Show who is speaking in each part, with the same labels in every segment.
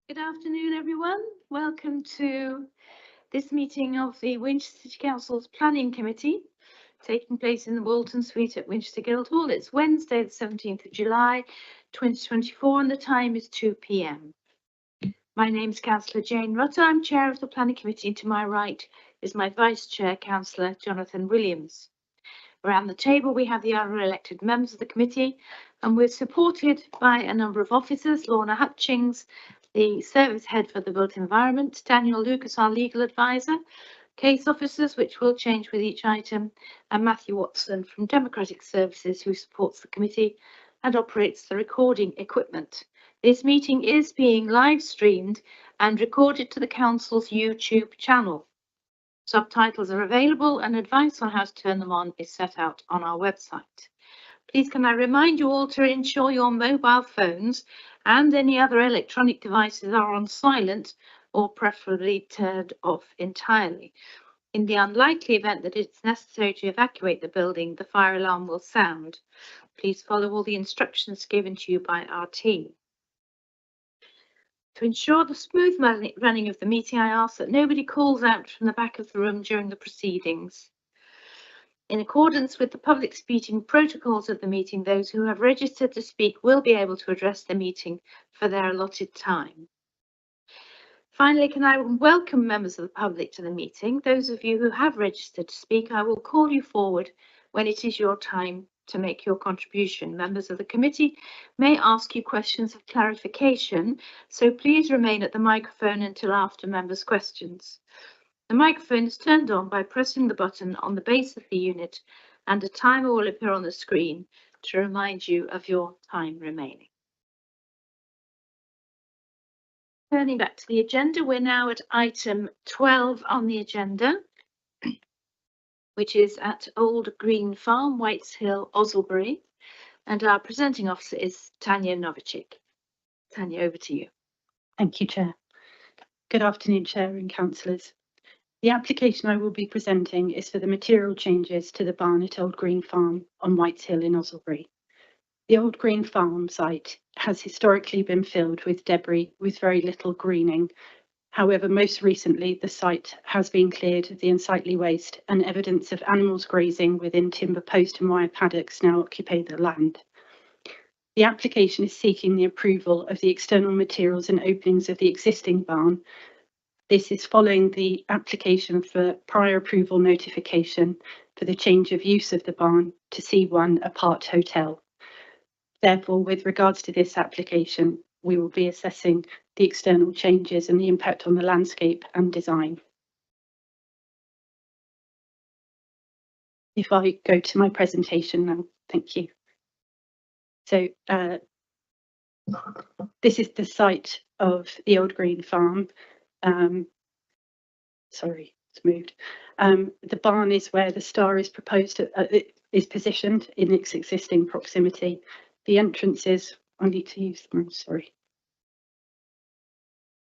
Speaker 1: Good afternoon, everyone. Welcome to this meeting of the Winchester City Council's Planning Committee, taking place in the Walton Suite at Winchester Guildhall. It's Wednesday, the 17th of July, 2024, and the time is 2 p.m. My name is Councillor Jane Rutter. I'm Chair of the Planning Committee. To my right is my Vice Chair, Councillor Jonathan Williams. Around the table, we have the other elected members of the committee, and we're supported by a number of officers: Lorna Hutchings, the service head for the built environment, Daniel Lucas, our legal advisor, case officers, which will change with each item, and Matthew Watson from Democratic Services, who supports the committee and operates the recording equipment. This meeting is being live streamed and recorded to the council's YouTube channel. Subtitles are available and advice on how to turn them on is set out on our website. Please can I remind you all to ensure your mobile phones and any other electronic devices are on silent or preferably turned off entirely. In the unlikely event that it's necessary to evacuate the building, the fire alarm will sound. Please follow all the instructions given to you by our team. To ensure the smooth running of the meeting, I ask that nobody calls out from the back of the room during the proceedings. In accordance with the public speaking protocols of the meeting, those who have registered to speak will be able to address the meeting for their allotted time. Finally, can I welcome members of the public to the meeting? Those of you who have registered to speak, I will call you forward when it is your time to make your contribution. Members of the committee may ask you questions of clarification, so please remain at the microphone until after members' questions. The microphone is turned on by pressing the button on the base of the unit, and a timer will appear on the screen to remind you of your time remaining. Turning back to the agenda, we're now at item 12 on the agenda, which is at Old Green Farm, Whites Hill, Osselbury, and our presenting officer is Tanya Novicic. Tanya, over to you.
Speaker 2: Thank you, Chair. Good afternoon, Chair and councillors. The application I will be presenting is for the material changes to the barn at Old Green Farm on Whites Hill in Osselbury. The Old Green Farm site has historically been filled with debris with very little greening. However, most recently, the site has been cleared of the unsightly waste, and evidence of animals grazing within timber post and wire paddocks now occupy the land. The application is seeking the approval of the external materials and openings of the existing barn. This is following the application for prior approval notification for the change of use of the barn to C1 Apart Hotel. Therefore, with regards to this application, we will be assessing the external changes and the impact on the landscape and design. If I go to my presentation now, thank you. So this is the site of the Old Green Farm. Sorry, it's moved. The barn is where the star is proposed, is positioned in its existing proximity. The entrances, I need to use them, sorry.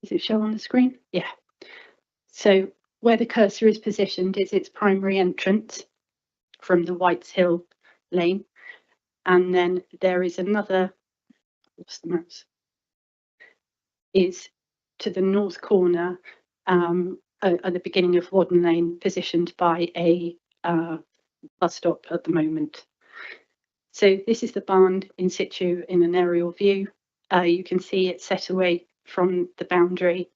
Speaker 2: Does it show on the screen? Yeah. So where the cursor is positioned is its primary entrance from the Whites Hill lane. And then there is another, what's the mouse? Is to the north corner at the beginning of Wadden Lane, positioned by a bus stop at the moment. So this is the barn in situ in an aerial view. You can see it's set away from the boundary,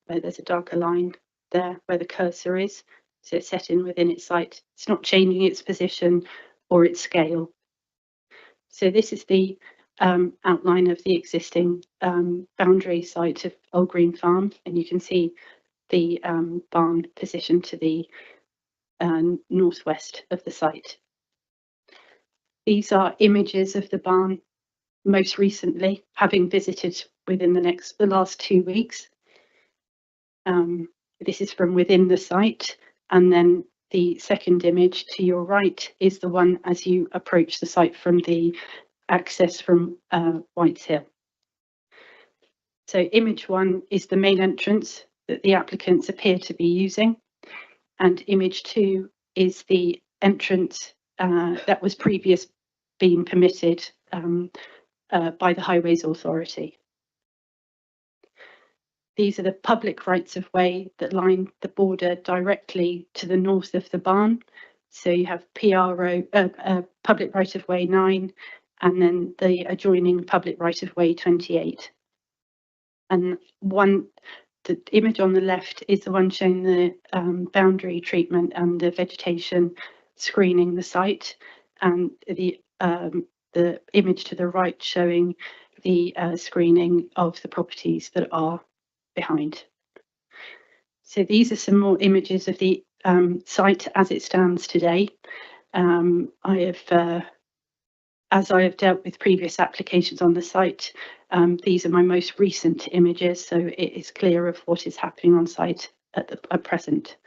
Speaker 2: where there's a darker line there where the cursor is. So it's set in within its site. It's not changing its position or its scale. So this is the outline of the existing boundary site of Old Green Farm, and you can see the barn positioned to the northwest of the site. These are images of the barn most recently, having visited within the last 2 weeks. This is from within the site, and then the second image to your right is the one as you approach the site from the access from Whites Hill. So image 1 is the main entrance that the applicants appear to be using, and image 2 is the entrance that was previously being permitted by the Highways Authority. These are the public rights of way that line the border directly to the north of the barn. So you have PRO, public right of way 9, and then the adjoining public right of way 28. And the image on the left is the one showing the boundary treatment and the vegetation screening the site, and the image to the right showing the screening of the properties that are behind. So these are some more images of the site as it stands today. As I have dealt with previous applications on the site, these are my most recent images, so it is clear of what is happening on site at present.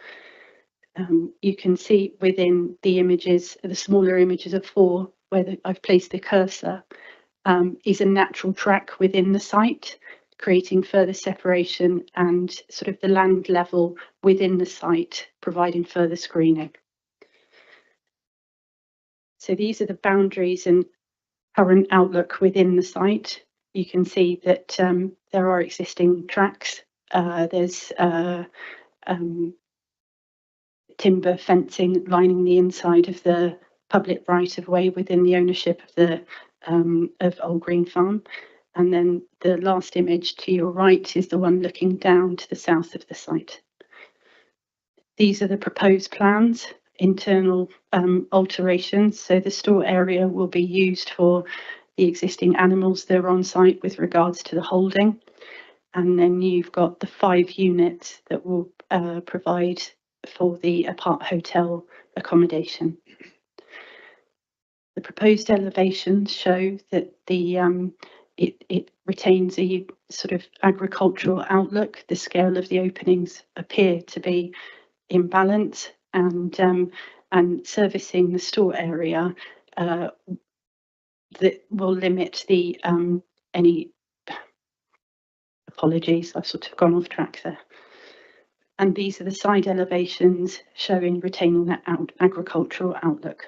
Speaker 2: You can see within the images, the smaller images of 4, where I've placed the cursor, is a natural track within the site, creating further separation and sort of the land level within the site, providing further screening. So these are the boundaries and current outlook within the site. You can see that there are existing tracks. There's timber fencing lining the inside of the public right of way within the ownership of the of Old Green Farm. And then the last image to your right is the one looking down to the south of the site. These are the proposed plans, internal alterations. So the store area will be used for the existing animals that are on site with regards to the holding. And then you've got the 5 units that will provide for the apart hotel accommodation. The proposed elevations show that the it retains a sort of agricultural outlook. The scale of the openings appear to be in balance, and servicing the store area that will limit the any apologies, I've sort of gone off track there. And these are the side elevations showing retaining that agricultural outlook.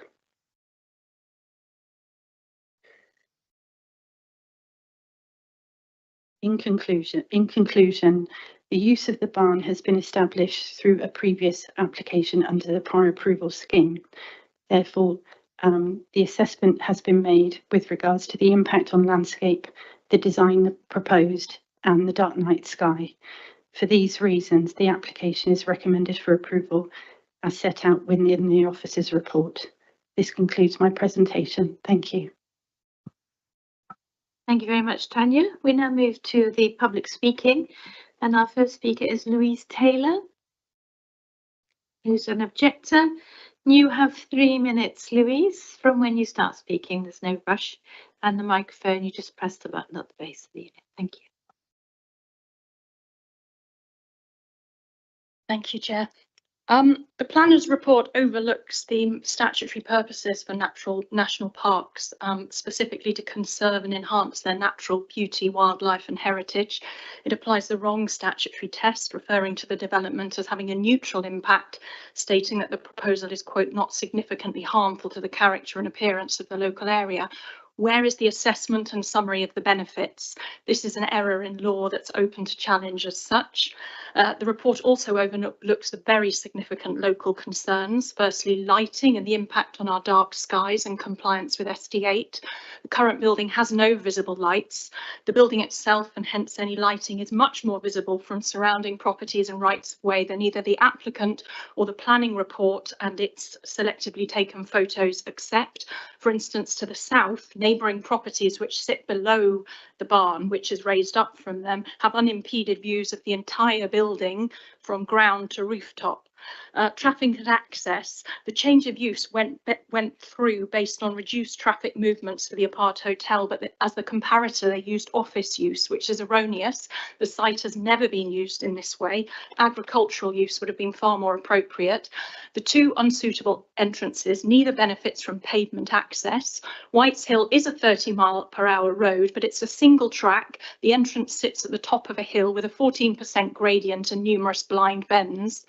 Speaker 2: In conclusion, the use of the barn has been established through a previous application under the prior approval scheme. Therefore, the assessment has been made with regards to the impact on landscape, the design proposed, and the dark night sky. For these reasons, the application is recommended for approval as set out within the officer's report. This concludes my presentation. Thank you.
Speaker 1: Thank you very much, Tanya. We now move to the public speaking, and our first speaker is Louise Taylor, who's an objector. You have 3 minutes, Louise, from when you start speaking. There's no rush. And the microphone, you just press the button at the base of the unit. Thank you.
Speaker 3: Thank you, Chair. The planner's report overlooks the statutory purposes for national parks, specifically to conserve and enhance their natural beauty, wildlife and heritage. It applies the wrong statutory test, referring to the development as having a neutral impact, stating that the proposal is, quote, not significantly harmful to the character and appearance of the local area. Where is the assessment and summary of the benefits? This is an error in law that's open to challenge as such. The report also overlooks the very significant local concerns. Firstly, lighting and the impact on our dark skies and compliance with SD8. The current building has no visible lights. The building itself, and hence any lighting, is much more visible from surrounding properties and rights of way than either the applicant or the planning report and its selectively taken photos accept. For instance, to the south, neighbouring properties which sit below the barn, which is raised up from them, have unimpeded views of the entire building from ground to rooftop. Traffic and access. The change of use went through based on reduced traffic movements for the apart hotel, but as the comparator they used office use, which is erroneous. The site has never been used in this way. Agricultural use would have been far more appropriate. The 2 unsuitable entrances, neither benefits from pavement access. Whites Hill is a 30-mile-per-hour road, but it's a single track. The entrance sits at the top of a hill with a 14% gradient and numerous blind bends.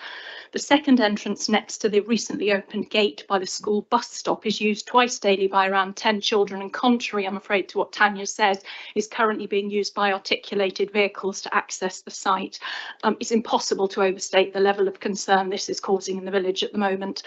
Speaker 3: The The second entrance next to the recently opened gate by the school bus stop is used twice daily by around 10 children, and contrary, I'm afraid, to what Tanya says, is currently being used by articulated vehicles to access the site. It's impossible to overstate the level of concern this is causing in the village at the moment.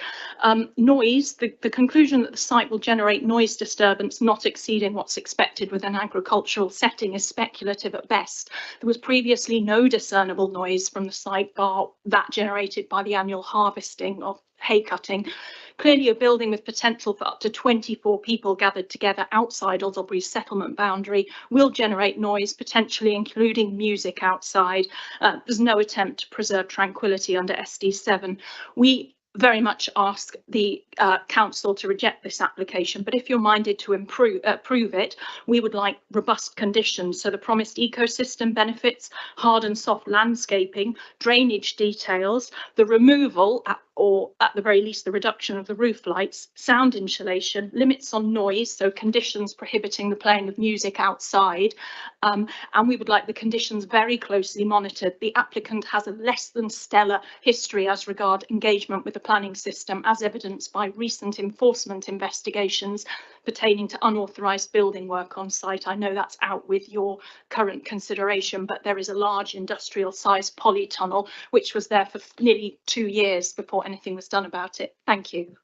Speaker 3: Noise, the conclusion that the site will generate noise disturbance not exceeding what's expected with an agricultural setting is speculative at best. There was previously no discernible noise from the site bar that generated by the annual harvesting of hay cutting. Clearly, a building with potential for up to 24 people gathered together outside Alderbury's settlement boundary will generate noise, potentially including music outside. There's no attempt to preserve tranquility under SD7. We very much ask the council to reject this application, but if you're minded to approve it, we would like robust conditions. So the promised ecosystem benefits, hard and soft landscaping, drainage details, the removal or at the very least the reduction of the roof lights, sound insulation, limits on noise, so conditions prohibiting the playing of music outside, and we would like the conditions very closely monitored. The applicant has a less than stellar history as regard engagement with the planning system, as evidenced by recent enforcement investigations pertaining to unauthorised building work on site. I know that's out with your current consideration, but there is a large industrial sized polytunnel which was there for nearly 2 years before anything was done about it. Thank you.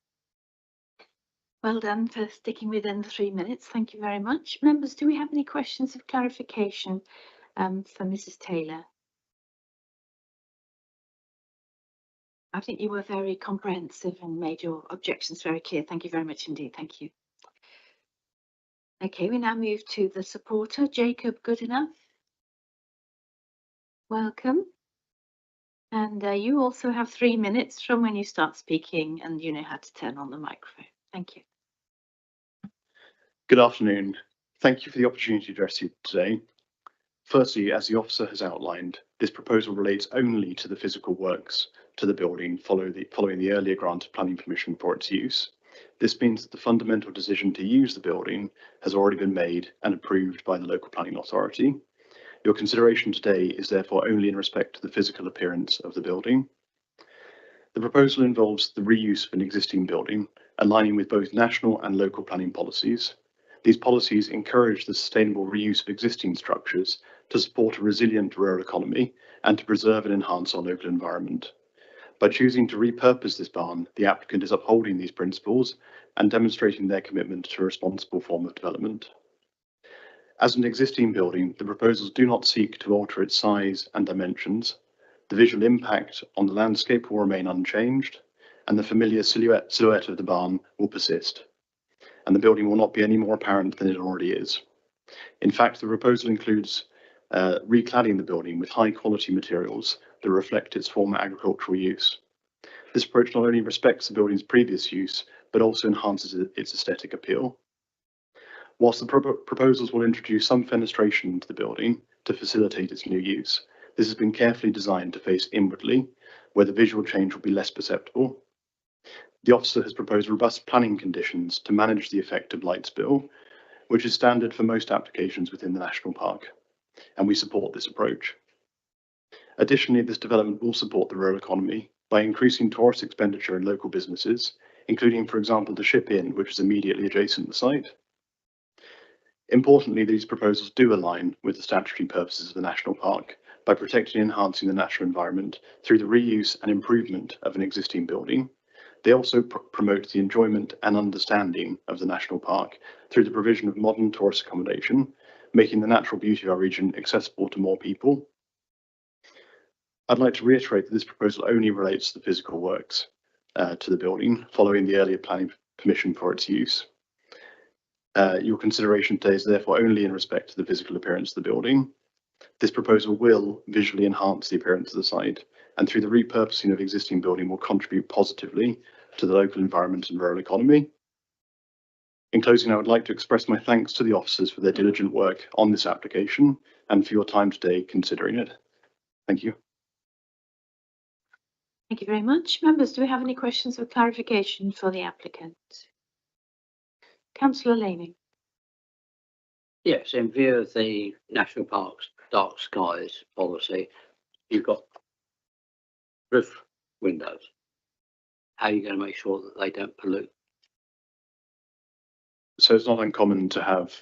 Speaker 1: Well done for sticking within the 3 minutes. Thank you very much. Members, do we have any questions of clarification for Mrs. Taylor? I think you were very comprehensive and made your objections very clear. Thank you very much indeed. Thank you. Okay, we now move to the supporter, Jacob Goodenough. Welcome. And you also have 3 minutes from when you start speaking, and you know how to turn on the microphone. Thank you.
Speaker 4: Good afternoon. Thank you for the opportunity to address you today. Firstly, as the officer has outlined, this proposal relates only to the physical works to the building following the earlier grant of planning permission for its use. This means that the fundamental decision to use the building has already been made and approved by the local planning authority. Your consideration today is therefore only in respect to the physical appearance of the building. The proposal involves the reuse of an existing building, aligning with both national and local planning policies. These policies encourage the sustainable reuse of existing structures to support a resilient rural economy and to preserve and enhance our local environment. By choosing to repurpose this barn, the applicant is upholding these principles and demonstrating their commitment to a responsible form of development. As an existing building, the proposals do not seek to alter its size and dimensions. The visual impact on the landscape will remain unchanged, and the familiar silhouette of the barn will persist, and the building will not be any more apparent than it already is. In fact, the proposal includes recladding the building with high quality materials that reflect its former agricultural use. This approach not only respects the building's previous use, but also enhances its aesthetic appeal. Whilst the proposals will introduce some fenestration into the building to facilitate its new use, this has been carefully designed to face inwardly, where the visual change will be less perceptible. The officer has proposed robust planning conditions to manage the effect of light spill, which is standard for most applications within the national park, and we support this approach. Additionally, this development will support the rural economy by increasing tourist expenditure in local businesses, including, for example, the Ship Inn, which is immediately adjacent to the site. Importantly, these proposals do align with the statutory purposes of the national park by protecting and enhancing the natural environment through the reuse and improvement of an existing building. They also promote the enjoyment and understanding of the national park through the provision of modern tourist accommodation, making the natural beauty of our region accessible to more people. I'd like to reiterate that this proposal only relates to the physical works to the building following the earlier planning permission for its use. Your consideration today is therefore only in respect to the physical appearance of the building. This proposal will visually enhance the appearance of the site, and through the repurposing of existing building will contribute positively to the local environment and rural economy. In closing, I would like to express my thanks to the officers for their diligent work on this application and for your time today considering it. Thank you.
Speaker 1: Thank you very much. Members, do we have any questions or clarification for the applicant? Councillor Laney.
Speaker 5: Yes, in view of the National Parks dark skies policy, you've got roof windows. how are you going to make sure that they don't pollute?
Speaker 4: So it's not uncommon to have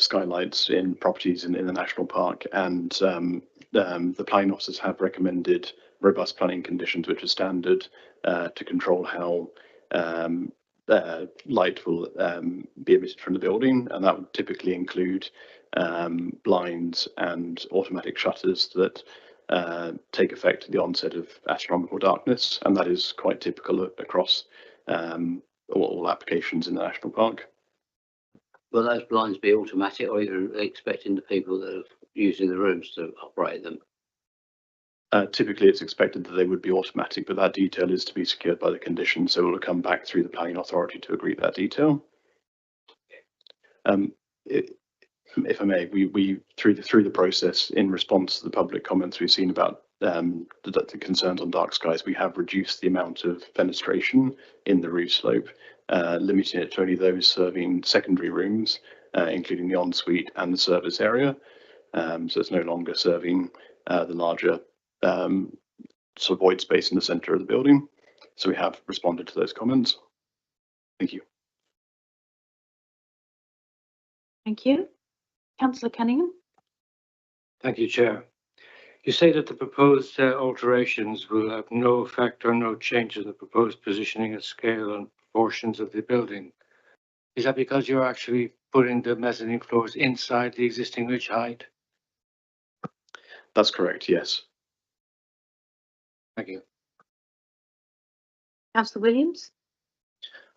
Speaker 4: skylights in properties in the national park, and the planning officers have recommended robust planning conditions, which are standard to control how light will be emitted from the building, and that would typically include blinds and automatic shutters that take effect at the onset of astronomical darkness, and that is quite typical across all applications in the national park.
Speaker 5: Will those blinds be automatic, or are you expecting the people that are using the rooms to operate them?
Speaker 4: Typically, it's expected that they would be automatic, but that detail is to be secured by the condition, so it will come back through the planning authority to agree that detail. If I may, we through the process, in response to the public comments we've seen about the concerns on dark skies, we have reduced the amount of fenestration in the roof slope, limiting it to only those serving secondary rooms, including the ensuite and the service area. So it's no longer serving the larger sort of void space in the centre of the building. So we have responded to those comments. Thank you.
Speaker 1: Thank you. Councillor Cunningham.
Speaker 6: Thank you, Chair. You say that the proposed alterations will have no effect or no change in the proposed positioning and scale and proportions of the building. Is that because you're actually putting the mezzanine floors inside the existing ridge height?
Speaker 4: That's correct, yes.
Speaker 6: Thank you.
Speaker 1: Councillor Williams.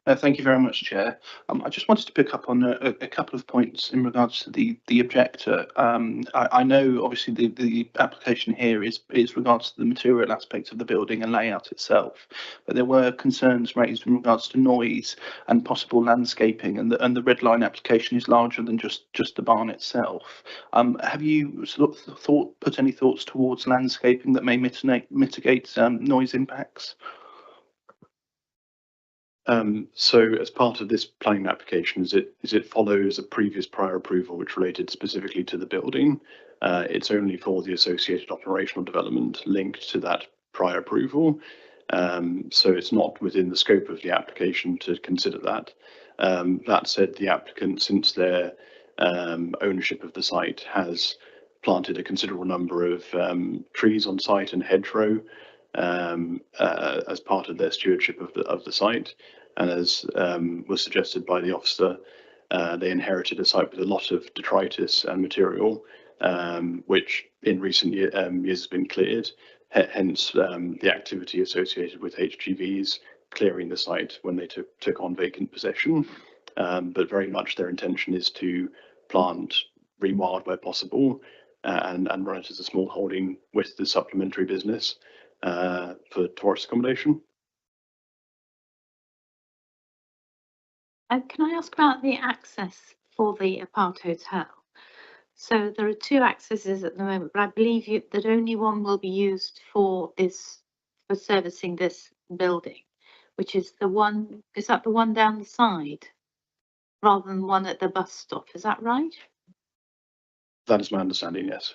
Speaker 7: Thank you very much, Chair. I just wanted to pick up on a couple of points in regards to the objector. I know obviously the application here is regards to the material aspect of the building and layout itself, but there were concerns raised in regards to noise and possible landscaping, and the red line application is larger than just the barn itself. Have you sort of put any thoughts towards landscaping that may mitigate noise impacts?
Speaker 4: So as part of this planning application, as it follows a previous prior approval which related specifically to the building, it's only for the associated operational development linked to that prior approval. So it's not within the scope of the application to consider that. That said, the applicant, since their ownership of the site, has planted a considerable number of trees on site and hedgerow as part of their stewardship of the site. And as was suggested by the officer, they inherited a site with a lot of detritus and material, which in recent years has been cleared. Hence the activity associated with HGVs clearing the site when they took on vacant possession. But very much their intention is to plant rewild where possible and run it as a small holding with the supplementary business for tourist accommodation.
Speaker 1: Can I ask about the access for the apart hotel? So there are two accesses at the moment, but I believe that only one will be used for servicing this building, which is the one, is that the one down the side rather than one at the bus stop? Is that right?
Speaker 4: That is my understanding, yes.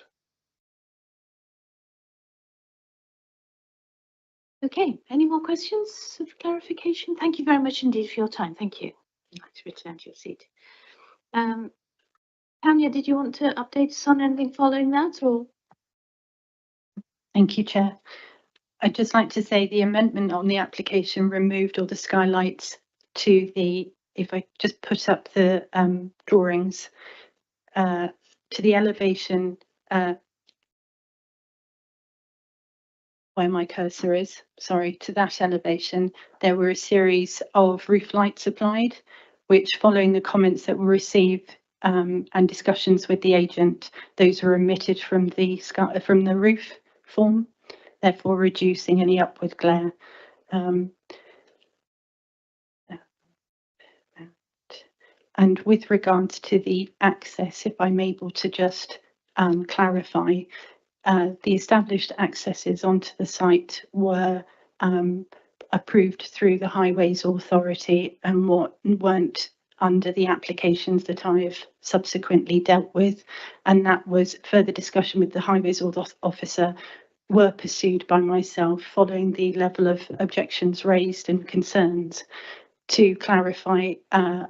Speaker 1: Okay, any more questions of clarification? Thank you very much indeed for your time. Thank you. I'd like to return to your seat. Tanya, did you want to update us on anything following that, or?
Speaker 2: Thank you, Chair. I'd just like to say the amendment on the application removed all the skylights to the, if I just put up the drawings, to the elevation where my cursor is, sorry, to that elevation, there were a series of roof lights applied, which, following the comments that were received and discussions with the agent, those were omitted from the roof form, therefore reducing any upward glare. And with regards to the access, if I'm able to just clarify, the established accesses onto the site were approved through the Highways Authority and weren't under the applications that I've subsequently dealt with. And that was further discussion with the Highways Officer were pursued by myself following the level of objections raised and concerns to clarify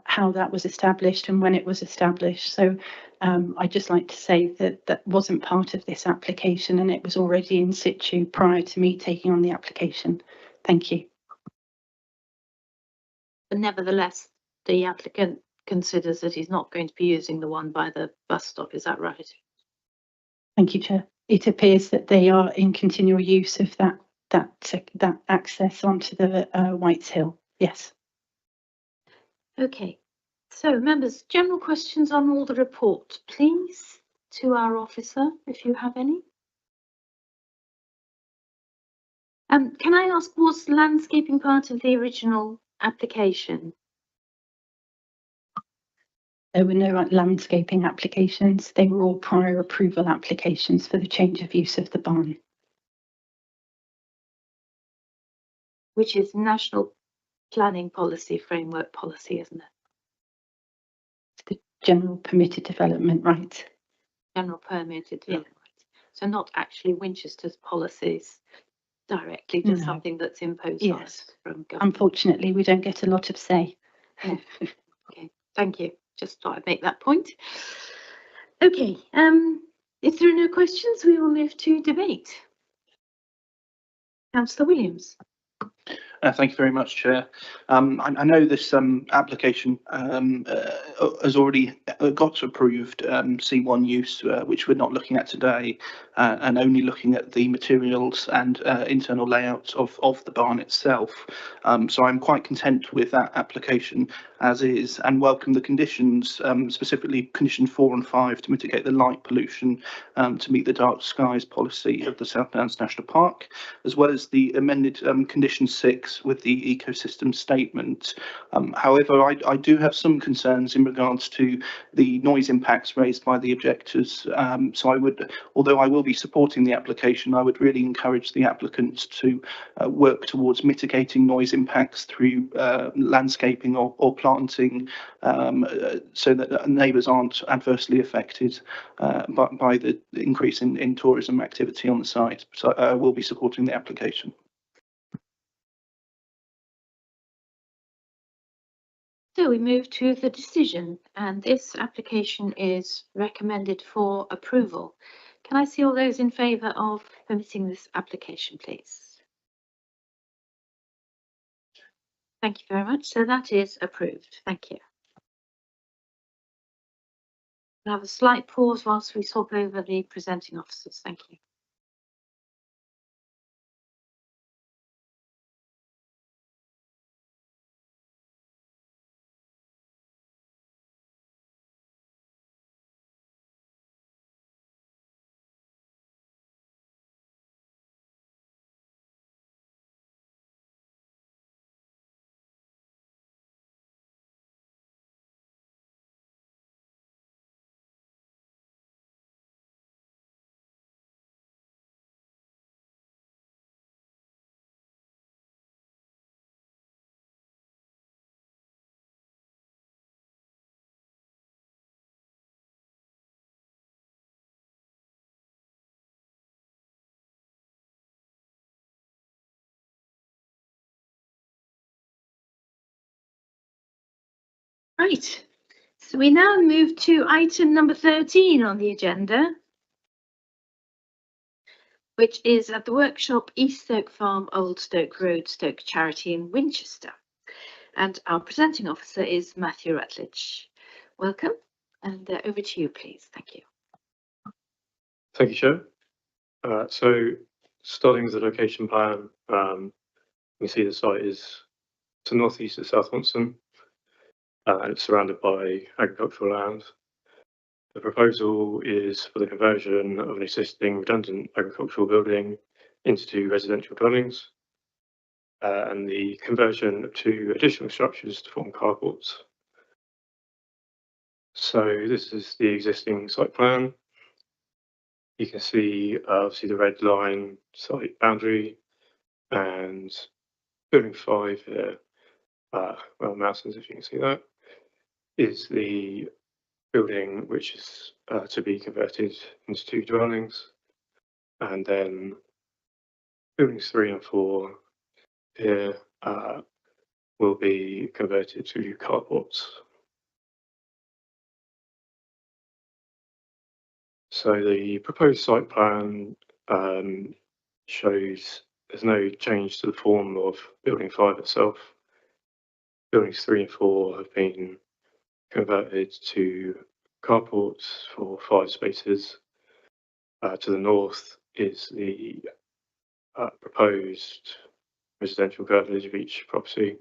Speaker 2: how that was established and when it was established. So I'd just like to say that that wasn't part of this application and it was already in situ prior to me taking on the application. Thank you.
Speaker 1: But nevertheless, the applicant considers that he's not going to be using the one by the bus stop. Is that right?
Speaker 2: Thank you, Chair. It appears that they are in continual use of that access onto the Whites Hill. Yes.
Speaker 1: Okay. So members, general questions on all the report, please, to our officer, if you have any. Can I ask, was landscaping part of the original application?
Speaker 2: There were no landscaping applications. They were all prior approval applications for the change of use of the barn.
Speaker 1: Which is National Planning Policy Framework Policy, isn't it?
Speaker 2: It's the general permitted development right.
Speaker 1: General permitted development right. So not actually Winchester's policies directly, just
Speaker 2: No.
Speaker 1: something that's imposed on
Speaker 2: Yes.
Speaker 1: us from government.
Speaker 2: Unfortunately, we don't get a lot of say.
Speaker 1: Yeah. Okay, thank you. Just thought I'd make that point. Okay, if there are no questions, we will move to debate. Councillor Williams.
Speaker 7: Thank you very much, Chair. I know this application has already got approved C1 use, which we're not looking at today, and only looking at the materials and internal layouts of the barn itself. So I'm quite content with that application as is, and welcome the conditions, specifically condition 4 and 5, to mitigate the light pollution to meet the dark skies policy of the South Downs National Park, as well as the amended condition 6 with the ecosystem statement. However, I do have some concerns in regards to the noise impacts raised by the objectors. So I would, although I will be supporting the application, I would really encourage the applicants to work towards mitigating noise impacts through landscaping or planting, so that neighbours aren't adversely affected by the increase in tourism activity on the site. So I will be supporting the application.
Speaker 1: So we move to the decision, and this application is recommended for approval. Can I see all those in favour of permitting this application, please? Thank you very much. So that is approved. Thank you. We'll have a slight pause whilst we swap over the presenting officers. Thank you. Right, so we now move to item number 13 on the agenda, which is at the workshop East Stoke Farm, Old Stoke Road, Stoke Charity in Winchester. And our presenting officer is Matthew Rutledge. Welcome, and over to you, please. Thank you.
Speaker 8: Thank you, Chair. So starting with the location plan, you can see the site is to northeast of Southampton, and it's surrounded by agricultural land. The proposal is for the conversion of an existing redundant agricultural building into 2 residential dwellings, and the conversion of 2 additional structures to form carports. So this is the existing site plan. You can see obviously the red line site boundary, and building 5 here, well, mountains, if you can see that, is the building which is to be converted into 2 dwellings. And then buildings 3 and 4 here will be converted to carports. So the proposed site plan shows there's no change to the form of building 5 itself. Buildings 3 and 4 have been converted to carports for 5 spaces. To the north is the proposed residential curtilage of each property.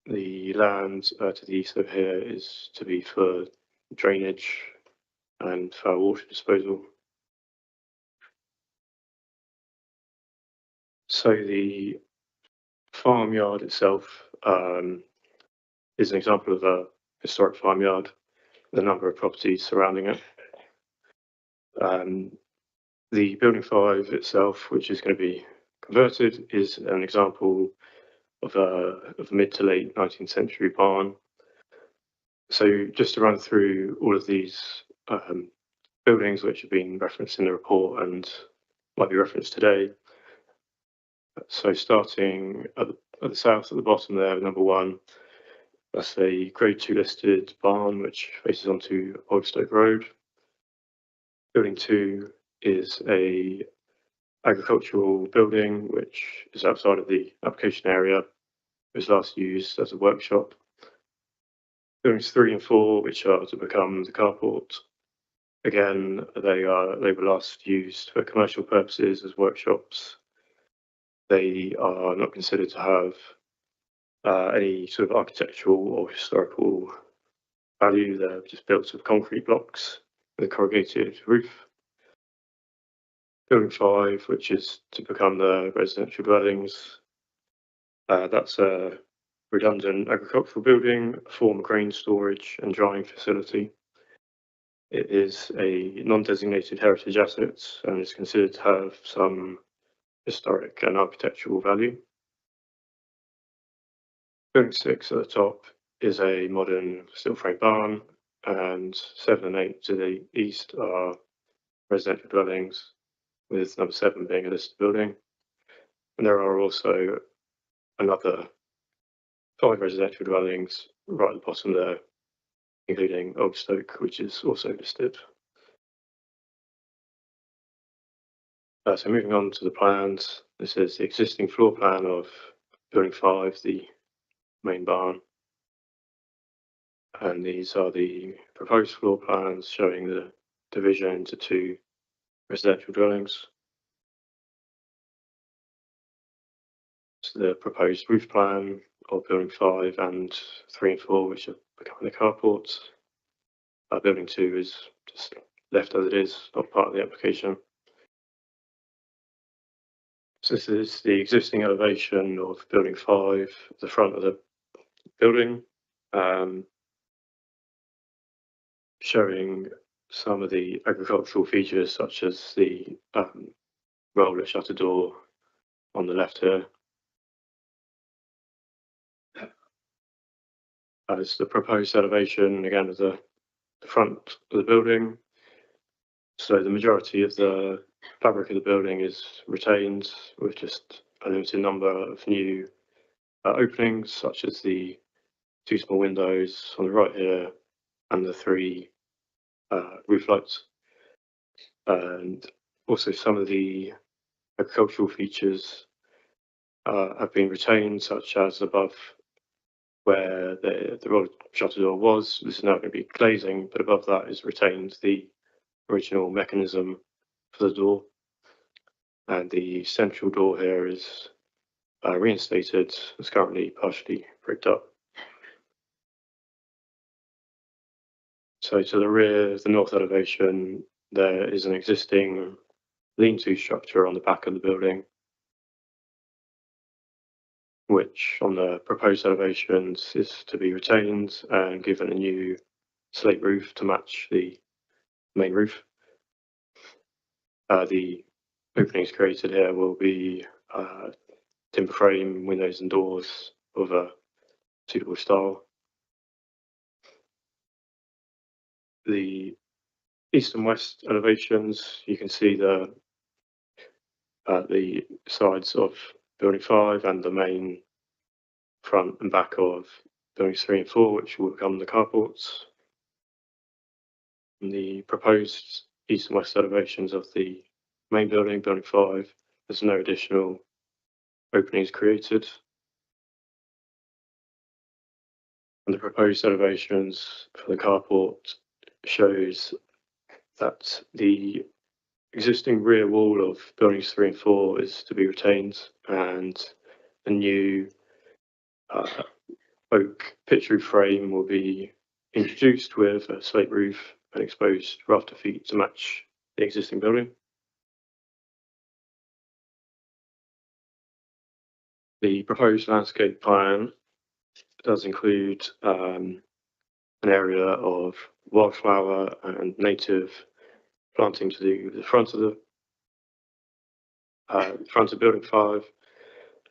Speaker 8: The land to the east of here is to be for drainage and for water disposal. So the farmyard itself is an example of a historic farmyard, the number of properties surrounding it. The building 5 itself, which is going to be converted, is an example of a mid to late 19th century barn. So just to run through all of these buildings which have been referenced in the report and might be referenced today. So starting at the south at the bottom there, number 1, that's a grade 2 listed barn which faces onto Oldstoke Road. Building 2 is a agricultural building which is outside of the application area. It was last used as a workshop. Buildings 3 and 4, which are to become the carport, again they were last used for commercial purposes as workshops. They are not considered to have any sort of architectural or historical value. They're just built of concrete blocks with a corrugated roof. Building 5, which is to become the residential dwellings, that's a redundant agricultural building, a former grain storage and drying facility. It is a non-designated heritage asset and is considered to have some historic and architectural value. Building 6 at the top is a modern steel frame barn, and 7 and 8 to the east are residential dwellings, with number 7 being a listed building. And there are also another 5 residential dwellings right at the bottom there, including Oldstoke, which is also listed. So moving on to the plans, this is the existing floor plan of building 5, the main barn. And these are the proposed floor plans showing the division into 2 residential dwellings. So the proposed roof plan of building 5 and 3 and 4, which are becoming the carports. Building 2 is just left as it is, not part of the application. So this is the existing elevation of building 5, the front of the building, showing some of the agricultural features such as the roller shutter door on the left here. As the proposed elevation again of the front of the building. So the majority of the fabric of the building is retained, with just a limited number of new openings, such as the 2 small windows on the right here and the 3 roof lights. And also some of the agricultural features have been retained, such as above where the roller shutter door was. This is now going to be glazing, but above that is retained the original mechanism for the door. And the central door here is reinstated. It's currently partially bricked up. So to the rear of the north elevation, there is an existing lean-to structure on the back of the building, which on the proposed elevations is to be retained and given a new slate roof to match the main roof. The openings created here will be timber frame windows and doors of a suitable style. The east and west elevations, you can see the at the sides of building 5 and the main front and back of buildings 3 and 4, which will become the carports. And the proposed east and west elevations of the main building, building 5, there's no additional openings created. And the proposed elevations for the carport shows that the existing rear wall of buildings 3 and 4 is to be retained, and a new oak pitch roof frame will be introduced with a slate roof and exposed rafter feet to match the existing building. The proposed landscape plan does include an area of wildflower and native planting to the front of building 5,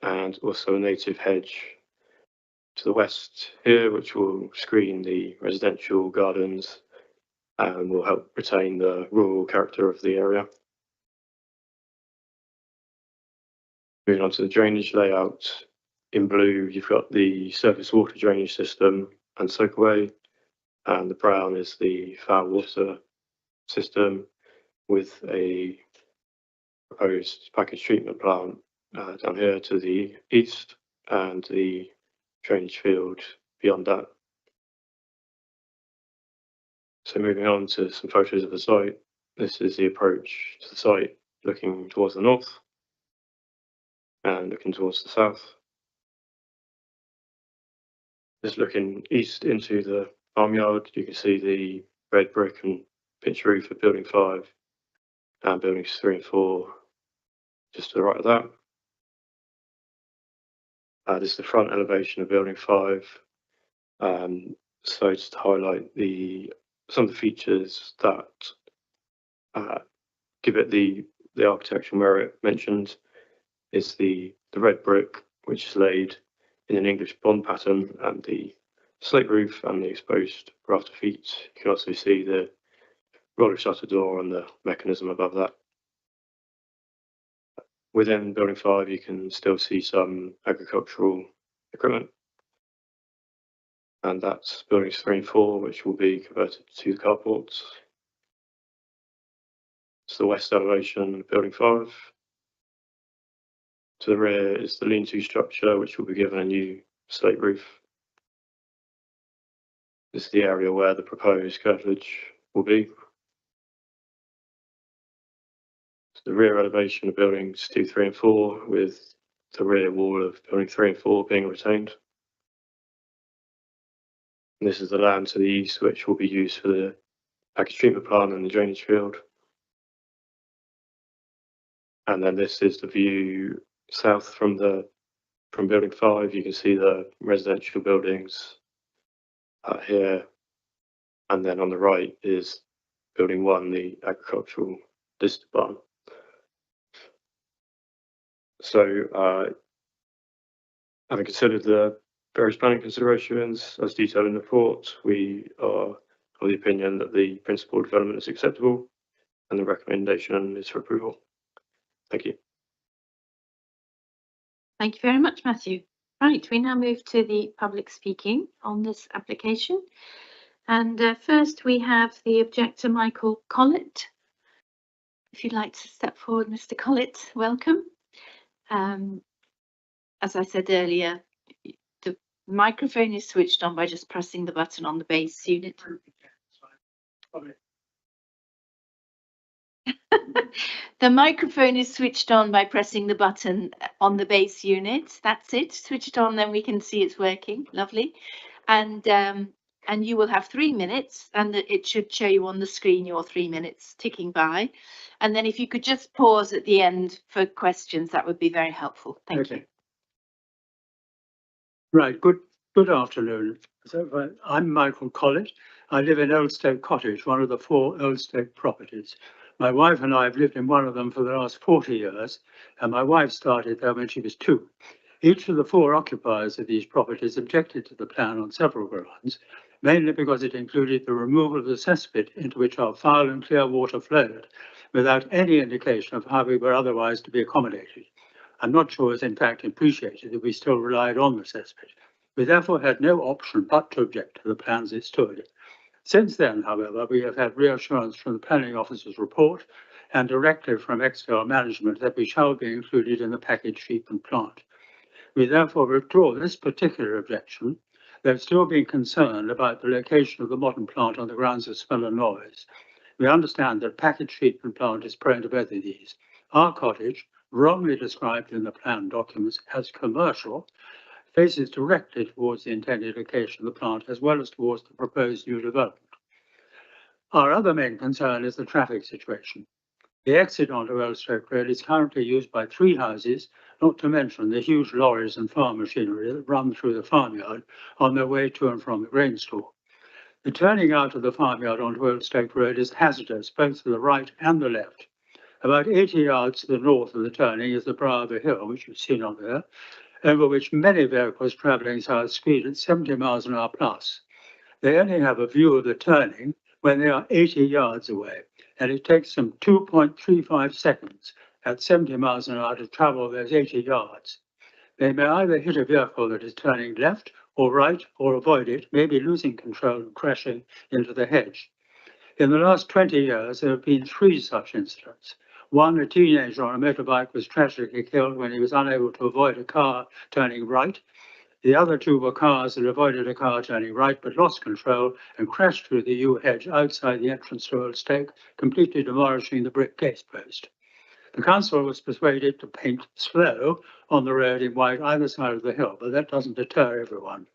Speaker 8: and also a native hedge to the west here, which will screen the residential gardens and will help retain the rural character of the area. Moving on to the drainage layout, in blue you've got the surface water drainage system and soakaway, and the brown is the foul water system with a proposed package treatment plant down here to the east and the drainage field beyond that. So moving on to some photos of the site, this is the approach to the site looking towards the north and looking towards the south. Just looking east into the farmyard, you can see the red brick and pitch roof of building 5 and buildings 3 and 4 just to the right of that. This is the front elevation of building 5. So just to highlight some of the features that give it the architectural merit mentioned is the red brick, which is laid in an English bond pattern, and the slate roof and the exposed rafter feet. You can also see the roller shutter door and the mechanism above that. Within building 5, you can still see some agricultural equipment, and that's buildings 3 and 4, which will be converted to the carports. It's the west elevation of building 5. To the rear is the lean-to structure, which will be given a new slate roof. This is the area where the proposed curtilage will be. It's the rear elevation of buildings 2, 3 and 4, with the rear wall of building 3 and 4 being retained. And this is the land to the east, which will be used for the package treatment plant and the drainage field. And then this is the view south from building 5. You can see the residential buildings here, and then on the right is building 1, the agricultural listed barn. So having considered the various planning considerations as detailed in the report, we are of the opinion that the principal development is acceptable and the recommendation is for approval. Thank you.
Speaker 1: Thank you very much, Matthew. Right, we now move to the public speaking on this application. And first we have the objector, Michael Collett. If you'd like to step forward, Mr. Collett, welcome. As I said earlier, the microphone is switched on by just pressing the button on the base unit. The microphone is switched on by pressing the button on the base unit. That's it. Switch it on, then we can see it's working. Lovely. And you will have 3 minutes, and it should show you on the screen your 3 minutes ticking by. And then if you could just pause at the end for questions, that would be very helpful. Thank you.
Speaker 9: Right. Good afternoon. So, I'm Michael Collett. I live in Earlstoke Cottage, one of the 4 Earlstoke properties. My wife and I have lived in one of them for the last 40 years, and my wife started there when she was 2. Each of the 4 occupiers of these properties objected to the plan on several grounds, mainly because it included the removal of the cesspit into which our foul and clear water flowed, without any indication of how we were otherwise to be accommodated. I'm not sure it's in fact appreciated that we still relied on the cesspit. We therefore had no option but to object to the plan as it stood. Since then, however, we have had reassurance from the planning officer's report and directly from external management that we shall be included in the package treatment plant. We therefore withdraw this particular objection, though still being concerned about the location of the modern plant on the grounds of smell and noise. We understand that package treatment plant is prone to both of these. Our cottage, wrongly described in the plan documents as commercial, faces directly towards the intended location of the plant as well as towards the proposed new development. Our other main concern is the traffic situation. The exit onto Earlstoke Road is currently used by 3 houses, not to mention the huge lorries and farm machinery that run through the farmyard on their way to and from the grain store. The turning out of the farmyard onto Earlstoke Road is hazardous both to the right and the left. About 80 yards to the north of the turning is the brow of a hill, which you've seen on there, over which many vehicles travelling south speed at 70 miles an hour plus. They only have a view of the turning when they are 80 yards away, and it takes them 2.35 seconds at 70 miles an hour to travel those 80 yards. They may either hit a vehicle that is turning left or right or avoid it, maybe losing control and crashing into the hedge. In the last 20 years, there have been 3 such incidents. One, a teenager on a motorbike was tragically killed when he was unable to avoid a car turning right. The other 2 were cars that avoided a car turning right but lost control and crashed through the yew hedge outside the entrance to Earlstoke, completely demolishing the brick gate post. The council was persuaded to paint slow on the road in white either side of the hill, but that doesn't deter everyone.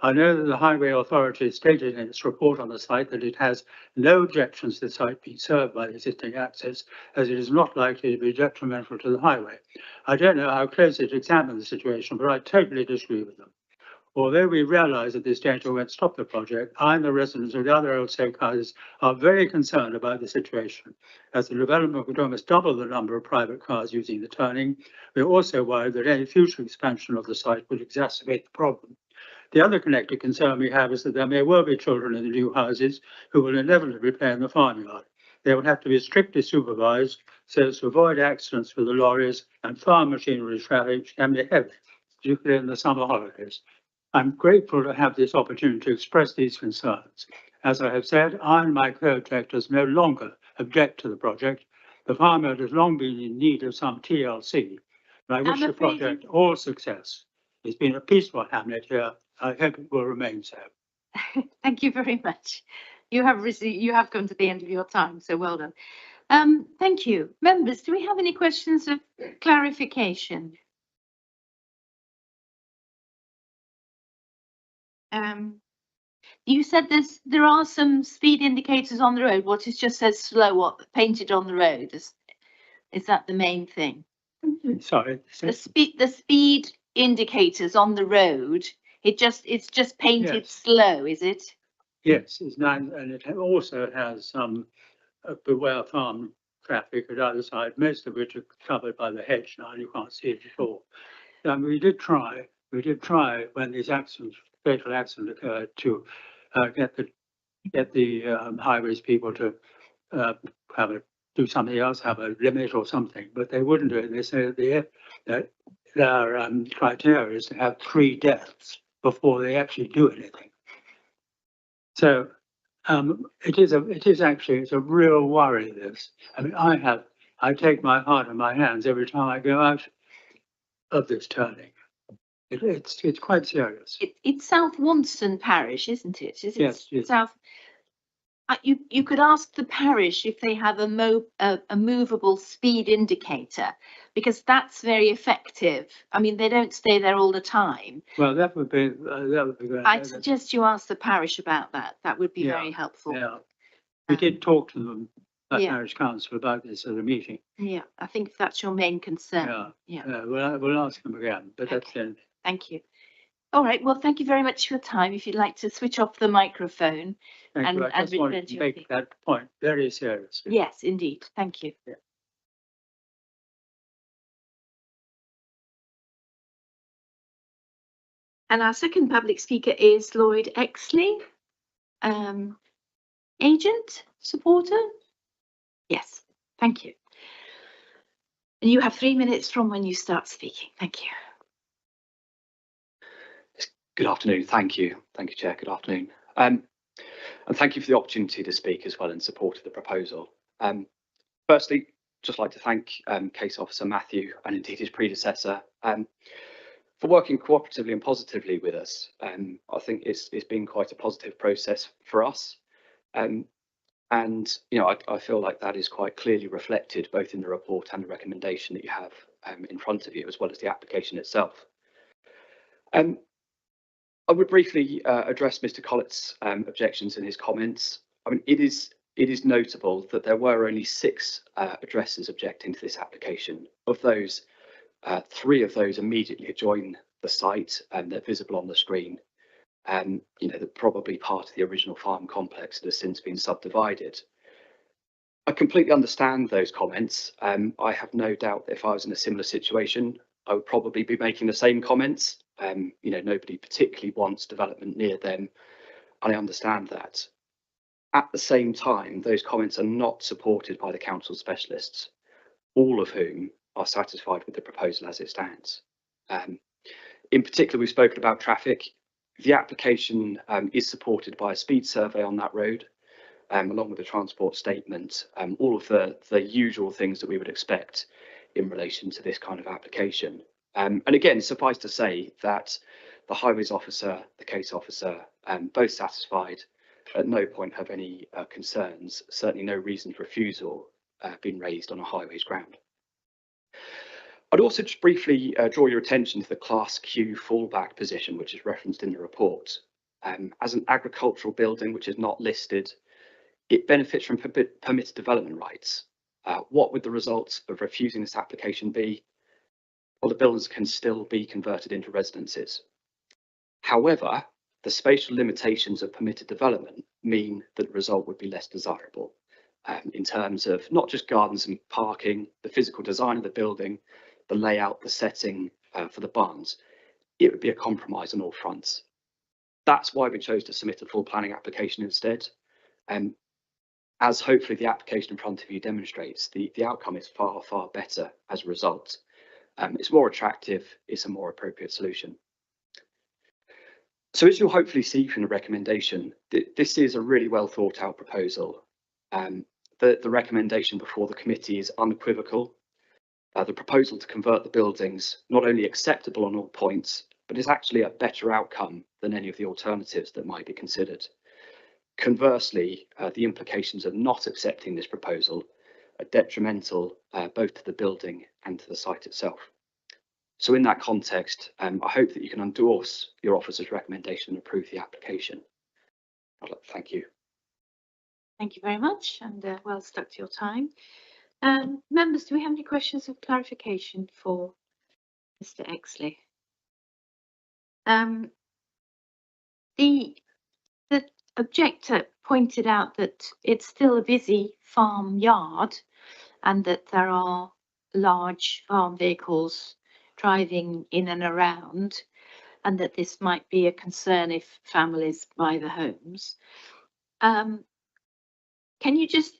Speaker 9: I know that the Highway Authority stated in its report on the site that it has no objections to the site being served by the existing access, as it is not likely to be detrimental to the highway. I don't know how closely it examined the situation, but I totally disagree with them. Although we realise that this danger won't stop the project, I and the residents of the other Earlstoke houses are very concerned about the situation. As the development would almost double the number of private cars using the turning, we are also worried that any future expansion of the site would exacerbate the problem. The other connected concern we have is that there may well be children in the new houses who will inevitably play in the farmyard. They will have to be strictly supervised so as to avoid accidents with the lorries and farm machinery traffic, which can be heavy, particularly in the summer holidays. I'm grateful to have this opportunity to express these concerns. As I have said, I and my co-objectors no longer object to the project. The farmyard has long been in need of some TLC, and I wish the project all success. It's been a peaceful hamlet here. I hope it will remain so.
Speaker 1: Thank you very much. You have come to the end of your time, so well done. Thank you. Members, do we have any questions of clarification? You said there are some speed indicators on the road. What it just says slow painted on the road. Is that the main thing?
Speaker 9: Sorry.
Speaker 1: The speed indicators on the road. It's just painted slow, is it?
Speaker 9: Yes, it's nice, and it also has some beware farm traffic at either side, most of which are covered by the hedge now, and you can't see it at all. We did try when these fatal accident occurred to get the highways people to do something else, have a limit or something, but they wouldn't do it. They say that their criteria is to have 3 deaths before they actually do anything. So it's a real worry, this. I mean, I take my heart in my hands every time I go out of this turning. It's quite serious.
Speaker 1: It's South Wonston Parish, isn't it?
Speaker 9: Yes.
Speaker 1: South. You could ask the parish if they have a movable speed indicator, because that's very effective. I mean, they don't stay there all the time.
Speaker 9: Well, that would be great.
Speaker 1: I'd suggest you ask the parish about that. That would be very helpful.
Speaker 9: Yeah, we did talk to them, parish council, about this at a meeting.
Speaker 1: Yeah, I think that's your main concern.
Speaker 9: Yeah. We'll ask them again, but that's it.
Speaker 1: Thank you. All right. Well, thank you very much for your time. If you'd like to switch off the microphone.
Speaker 9: Thank you. I just wanted to make that point very serious.
Speaker 1: Yes, indeed. Thank you.
Speaker 9: Yeah.
Speaker 1: And our second public speaker is Lloyd Exley. agent, supporter? Yes, thank you. And you have 3 minutes from when you start speaking. Thank you.
Speaker 10: Good afternoon. Thank you. Thank you, Chair. Good afternoon. And thank you for the opportunity to speak as well in support of the proposal. Firstly, just like to thank Case Officer Matthew and indeed his predecessor for working cooperatively and positively with us. I think it's been quite a positive process for us. And you know, I feel like that is quite clearly reflected both in the report and the recommendation that you have in front of you, as well as the application itself. I would briefly address Mr. Collett's objections in his comments. I mean, it is notable that there were only 6 addresses objecting to this application. Of those, 3 of those immediately adjoin the site and they're visible on the screen. You know, they're probably part of the original farm complex that has since been subdivided. I completely understand those comments. I have no doubt that if I was in a similar situation, I would probably be making the same comments. You know, nobody particularly wants development near them, and I understand that. At the same time, those comments are not supported by the council specialists, all of whom are satisfied with the proposal as it stands. In particular, we've spoken about traffic. The application is supported by a speed survey on that road, along with a transport statement, all of the usual things that we would expect in relation to this kind of application. And again, suffice to say that the highways officer, the case officer, both satisfied. At no point have any concerns, certainly no reason for refusal been raised on a highways ground. I'd also just briefly draw your attention to the Class Q fallback position, which is referenced in the report. As an agricultural building which is not listed, it benefits from permitted development rights. What would the results of refusing this application be? Well, the buildings can still be converted into residences. However, the spatial limitations of permitted development mean that the result would be less desirable in terms of not just gardens and parking, the physical design of the building, the layout, the setting for the barns. It would be a compromise on all fronts. That's why we chose to submit a full planning application instead. As hopefully the application in front of you demonstrates, the outcome is far, far better as a result. It's more attractive, it's a more appropriate solution. So as you'll hopefully see from the recommendation, this is a really well thought out proposal. The recommendation before the committee is unequivocal. The proposal to convert the buildings not only acceptable on all points, but is actually a better outcome than any of the alternatives that might be considered. Conversely, the implications of not accepting this proposal are detrimental both to the building and to the site itself. So in that context, I hope that you can endorse your officer's recommendation and approve the application. I'd like to thank you.
Speaker 1: Thank you very much, and well stuck to your time. Members, do we have any questions of clarification for Mr. Exley? The objector pointed out that it's still a busy farm yard and that there are large farm vehicles driving in and around, and that this might be a concern if families buy the homes. Can you just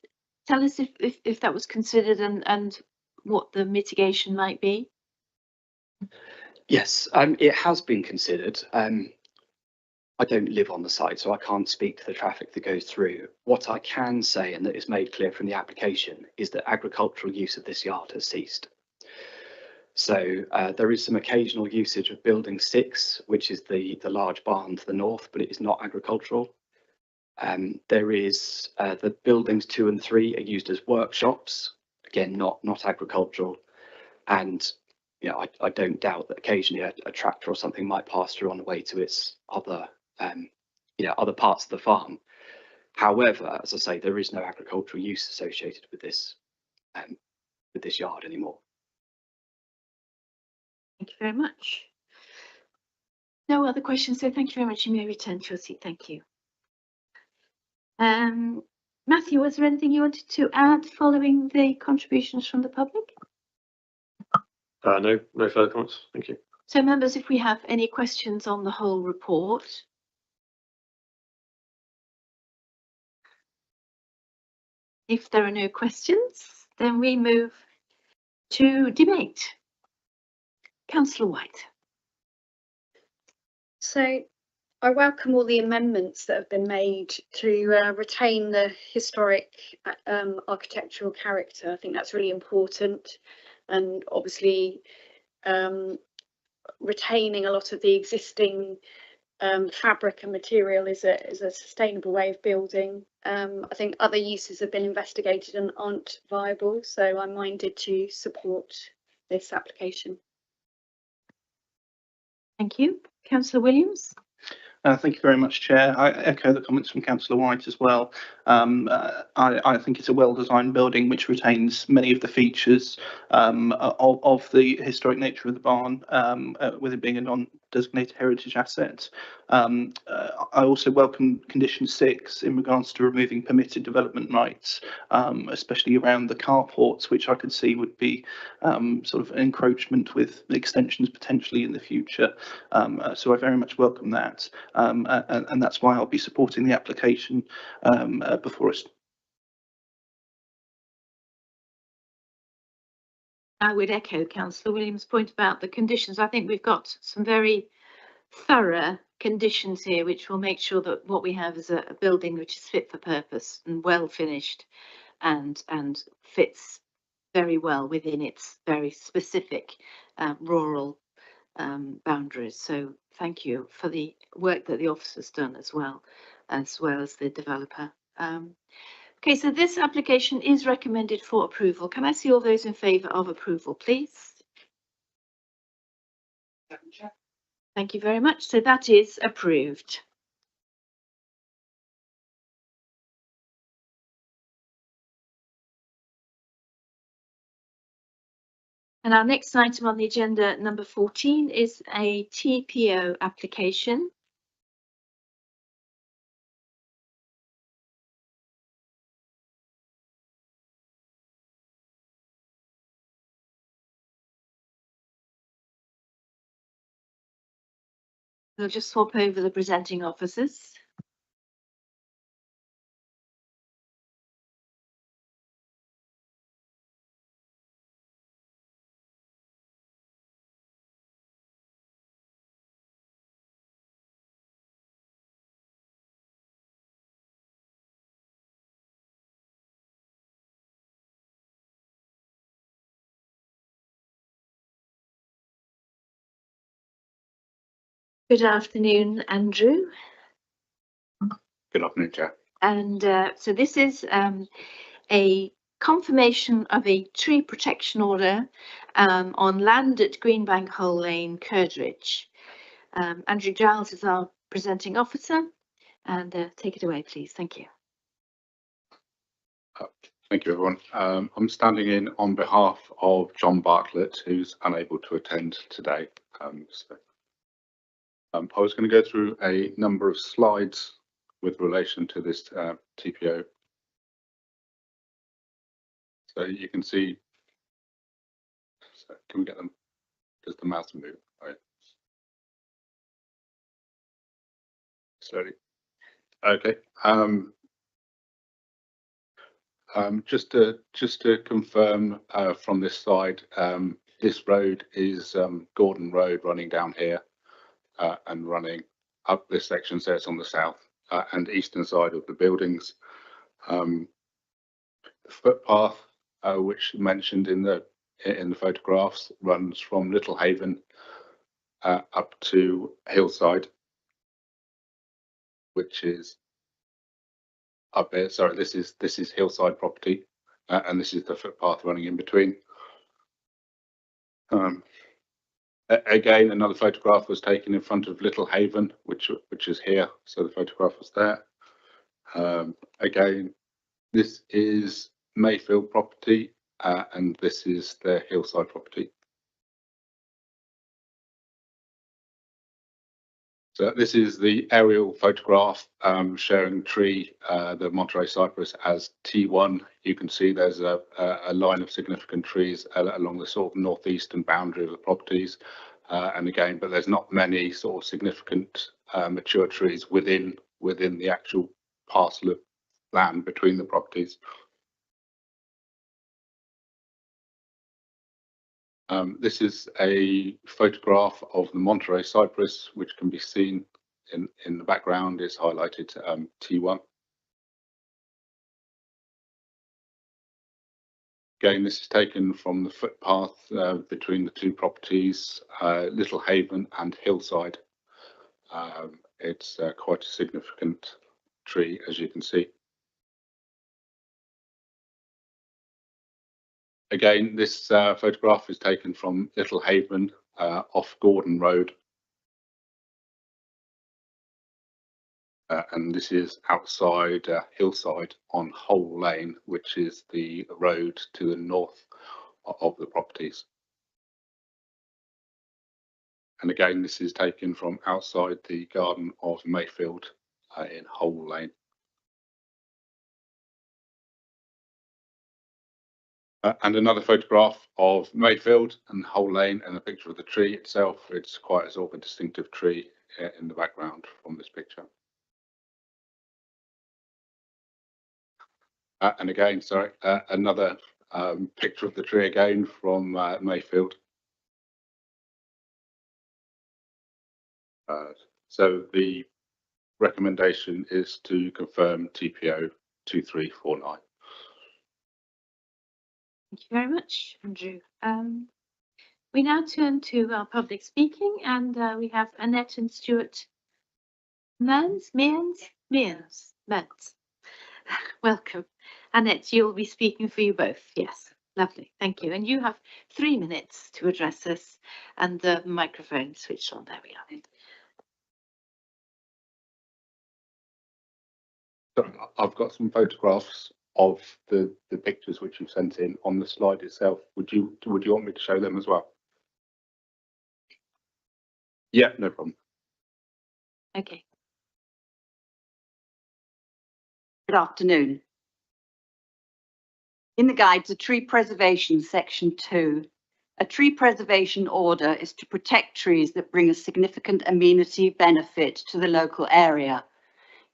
Speaker 1: tell us if that was considered and what the mitigation might be?
Speaker 10: Yes, it has been considered. I don't live on the site, so I can't speak to the traffic that goes through. What I can say, and that is made clear from the application, is that agricultural use of this yard has ceased. So there is some occasional usage of building 6, which is the large barn to the north, but it is not agricultural. There is the buildings 2 and 3 are used as workshops, again not agricultural. And you know, I don't doubt that occasionally a tractor or something might pass through on the way to its other other parts of the farm. However, as I say, there is no agricultural use associated with this yard anymore.
Speaker 1: Thank you very much. No other questions, so thank you very much. You may return to your seat. Thank you. Matthew, was there anything you wanted to add following the contributions from the public?
Speaker 8: No further comments. Thank you.
Speaker 1: So members, if we have any questions on the whole report, If there are no questions, then we move to debate. Councillor White.
Speaker 11: So I welcome all the amendments that have been made to retain the historic architectural character. I think that's really important, and obviously retaining a lot of the existing fabric and material is a sustainable way of building. I think other uses have been investigated and aren't viable, so I'm minded to support this application.
Speaker 1: Thank you. Councillor Williams.
Speaker 7: Thank you very much, Chair. I echo the comments from Councillor White as well. I think it's a well-designed building which retains many of the features of the historic nature of the barn, with it being a non-designated heritage asset. I also welcome condition 6 in regards to removing permitted development rights, especially around the carports, which I could see would be sort of an encroachment with extensions potentially in the future. So I very much welcome that. And that's why I'll be supporting the application before us.
Speaker 1: I would echo Councillor Williams' point about the conditions. I think we've got some very thorough conditions here, which will make sure that what we have is a building which is fit for purpose and well finished, and fits very well within its very specific rural boundaries. So thank you for the work that the officer's done as well as the developer. Okay, so this application is recommended for approval. Can I see all those in favour of approval, please? Thank you very much. So that is approved. And our next item on the agenda, number 14, is a TPO application. We'll just swap over the presenting officers. Good afternoon, Andrew.
Speaker 12: Good afternoon, Chair.
Speaker 1: And so this is a confirmation of a tree protection order on land at Greenbank Hole Lane, Curdridge. Andrew Giles is our presenting officer, and take it away, please. Thank you.
Speaker 12: Thank you, everyone. I'm standing in on behalf of John Bartlett, who's unable to attend today. I was going to go through a number of slides with relation to this TPO. So you can see, so can we get them, does the mouse move? Right. Slowly. Okay. Just to confirm from this slide, this road is Gordon Road running down here and running up this section, so it's on the south and eastern side of the buildings. The footpath, which mentioned in the photographs, runs from Littlehaven up to Hillside, which is up there. Sorry, this is Hillside property, and this is the footpath running in between. Again, another photograph was taken in front of Littlehaven, which is here. So the photograph was there. Again, this is Mayfield property, and this is the Hillside property. So this is the aerial photograph showing tree, the Monterey cypress, as T1. You can see there's a line of significant trees along the sort of northeastern boundary of the properties. And again, but there's not many sort of significant mature trees within the actual parcel of land between the properties. This is a photograph of the Monterey cypress, which can be seen in the background. It's highlighted T1. Again, this is taken from the footpath between the two properties, Little Haven and Hillside. It's quite a significant tree, as you can see. Again, this photograph is taken from Little Haven off Gordon Road. And this is outside Hillside on Hole Lane, which is the road to the north of the properties. And again, this is taken from outside the garden of Mayfield in Hole Lane. And another photograph of Mayfield and Hole Lane and a picture of the tree itself. It's quite a sort of a distinctive tree in the background from this picture. And again, sorry, another picture of the tree again from Mayfield. So the recommendation is to confirm TPO 2349.
Speaker 1: Thank you very much, Andrew. We now turn to our public speaking, and we have Annette and Stuart Mearns. Welcome. Annette, you'll be speaking for you both. Yes, lovely. Thank you. And you have 3 minutes to address us, and the microphone switched on. There we are.
Speaker 12: So I've got some photographs of the pictures which you've sent in on the slide itself. Would you want me to show them as well? Yeah, no problem.
Speaker 1: Okay.
Speaker 13: Good afternoon. In the guide to tree preservation, section 2, a tree preservation order is to protect trees that bring a significant amenity benefit to the local area.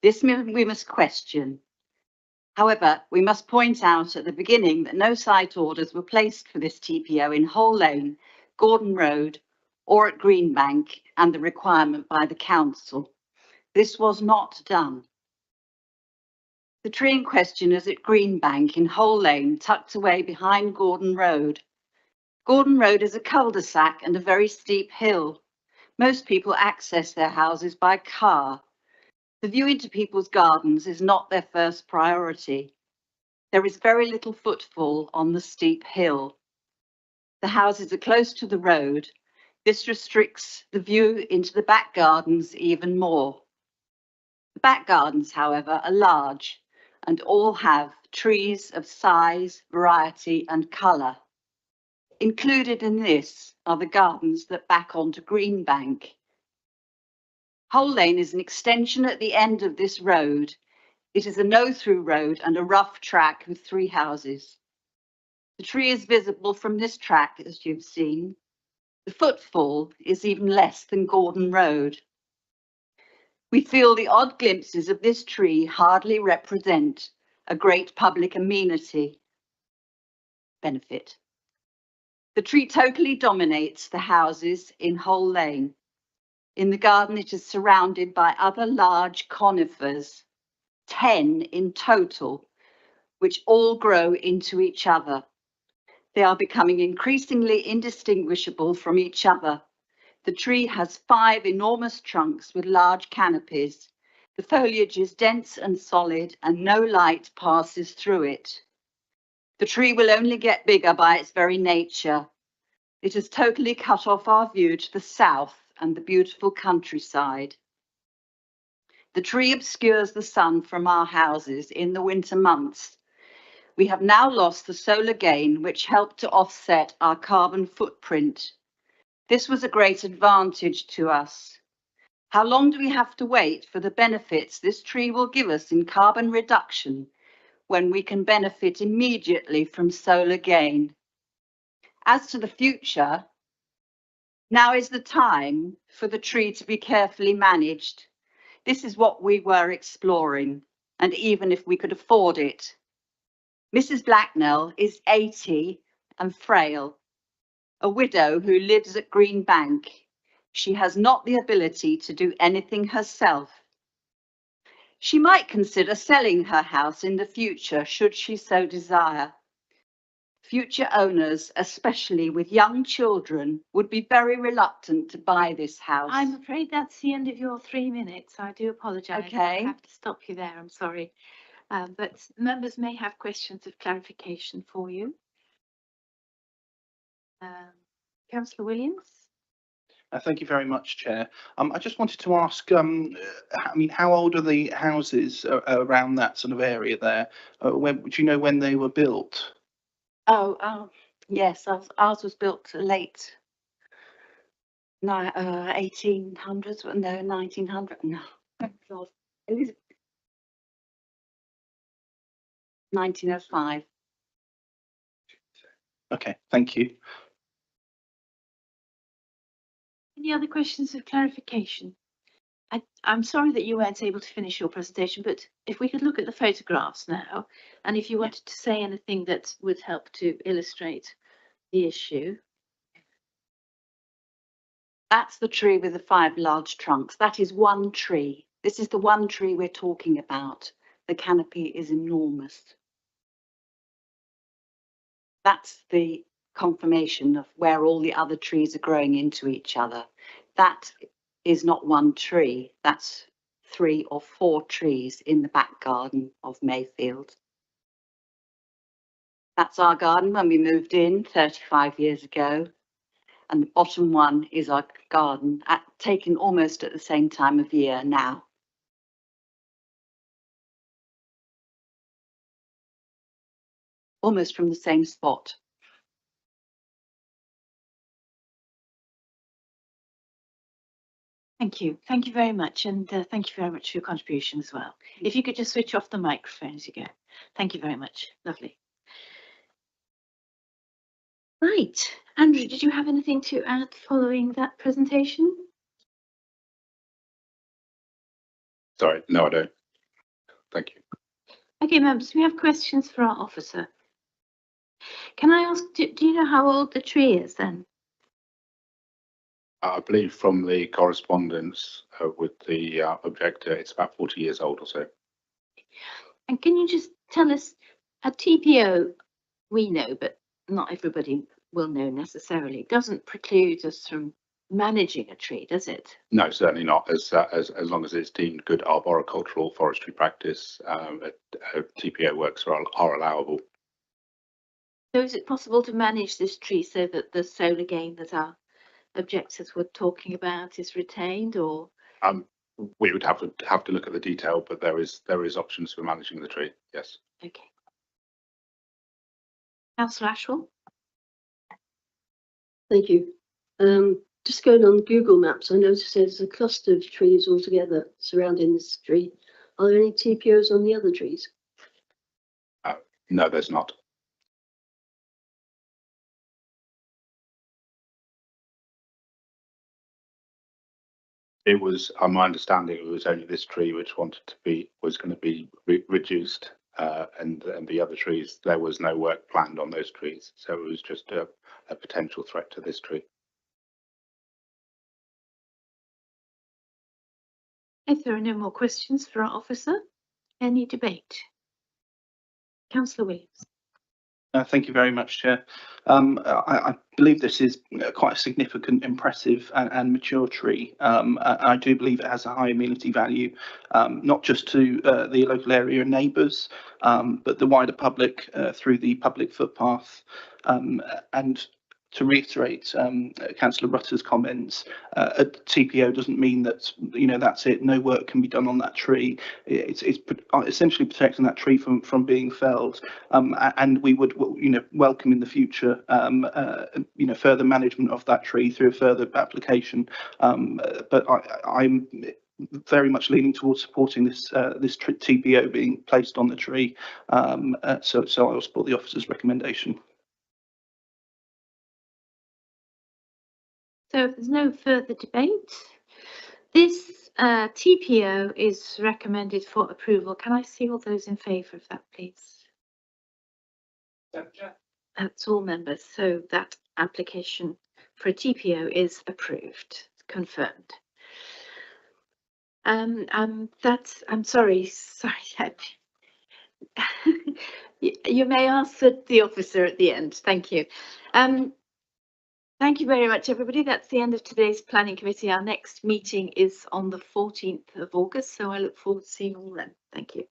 Speaker 13: This we must question. However, we must point out at the beginning that no site orders were placed for this TPO in Hole Lane, Gordon Road, or at Greenbank, and the requirement by the council. This was not done. The tree in question is at Greenbank in Hole Lane, tucked away behind Gordon Road. Gordon Road is a cul-de-sac and a very steep hill. Most people access their houses by car. The view into people's gardens is not their first priority. There is very little footfall on the steep hill. The houses are close to the road. This restricts the view into the back gardens even more. The back gardens, however, are large and all have trees of size, variety and colour. Included in this are the gardens that back onto Greenbank. Hole Lane is an extension at the end of this road. It is a no-through road and a rough track with 3 houses. The tree is visible from this track, as you've seen. The footfall is even less than Gordon Road. We feel the odd glimpses of this tree hardly represent a great public amenity benefit. The tree totally dominates the houses in Hole Lane. In the garden, it is surrounded by other large conifers, 10 in total, which all grow into each other. They are becoming increasingly indistinguishable from each other. The tree has 5 enormous trunks with large canopies. The foliage is dense and solid and no light passes through it. The tree will only get bigger by its very nature. It has totally cut off our view to the south and the beautiful countryside. The tree obscures the sun from our houses in the winter months. We have now lost the solar gain which helped to offset our carbon footprint. This was a great advantage to us. How long do we have to wait for the benefits this tree will give us in carbon reduction when we can benefit immediately from solar gain? As to the future, now is the time for the tree to be carefully managed. This is what we were exploring, and even if we could afford it. Mrs. Blacknell is 80 and frail. a widow who lives at Green Bank. She has not the ability to do anything herself. She might consider selling her house in the future should she so desire. Future owners, especially with young children, would be very reluctant to buy this house.
Speaker 1: I'm afraid that's the end of your 3 minutes. I do apologise. I
Speaker 13: Okay.
Speaker 1: have to stop you there. I'm sorry. But members may have questions of clarification for you. Councillor Williams?
Speaker 7: Thank you very much, Chair. I just wanted to ask, I mean, how old are the houses around that sort of area there? When, do you know when they were built?
Speaker 13: Yes, ours was built late 1800s, no, 1900, no, God, 1905.
Speaker 7: Okay, thank you.
Speaker 1: Any other questions of clarification? I'm sorry that you weren't able to finish your presentation, but if we could look at the photographs now, and if you wanted to say anything that would help to illustrate the issue.
Speaker 13: That's the tree with the 5 large trunks. That is one tree. This is the one tree we're talking about. The canopy is enormous. That's the confirmation of where all the other trees are growing into each other. That is not one tree. That's 3 or 4 trees in the back garden of Mayfield. That's our garden when we moved in 35 years ago. And the bottom one is our garden, taken almost at the same time of year now. Almost from the same spot.
Speaker 1: Thank you. Thank you very much. And thank you very much for your contribution as well. If you could just switch off the microphone as you go. Thank you very much. Lovely. Right. Andrew, did you have anything to add following that presentation?
Speaker 12: Sorry, no, I don't. Thank you.
Speaker 1: Okay, members, we have questions for our officer. Can I ask, do you know how old the tree is then?
Speaker 12: I believe from the correspondence with the objector, it's about 40 years old or so.
Speaker 1: And can you just tell us, a TPO, we know, but not everybody will know necessarily, doesn't preclude us from managing a tree, does it?
Speaker 12: No, certainly not. As long as it's deemed good arboricultural forestry practice, TPO works are allowable.
Speaker 1: So is it possible to manage this tree so that the solar gain that our objectors were talking about is retained, or?
Speaker 12: We would have to look at the detail, but there is options for managing the tree. Yes.
Speaker 1: Okay. Councillor Ashwell.
Speaker 14: Thank you. Just going on Google Maps, I noticed there's a cluster of trees altogether surrounding this tree. Are there any TPOs on the other trees?
Speaker 12: No, there's not. It was, on my understanding, it was only this tree which was going to be reduced, and the other trees, there was no work planned on those trees, so it was just a potential threat to this tree.
Speaker 1: If there are no more questions for our officer, any debate? Councillor Williams.
Speaker 7: Thank you very much, Chair. I believe this is quite a significant, impressive and mature tree. I do believe it has a high amenity value, not just to the local area neighbours, but the wider public through the public footpath. And to reiterate Councillor Rutter's comments, a TPO doesn't mean that, that's it, no work can be done on that tree. It's essentially protecting that tree from being felled, and we would, welcome in the future, further management of that tree through a further application. But I'm very much leaning towards supporting this TPO being placed on the tree. So I will support the officer's recommendation.
Speaker 1: So if there's no further debate, this TPO is recommended for approval. Can I see all those in favour of that, please? That's all members. So that application for a TPO is approved, confirmed. I'm sorry. You may ask the officer at the end. Thank you. Thank you very much, everybody. That's the end of today's planning committee. Our next meeting is on the 14th of August, so I look forward to seeing you all then. Thank you.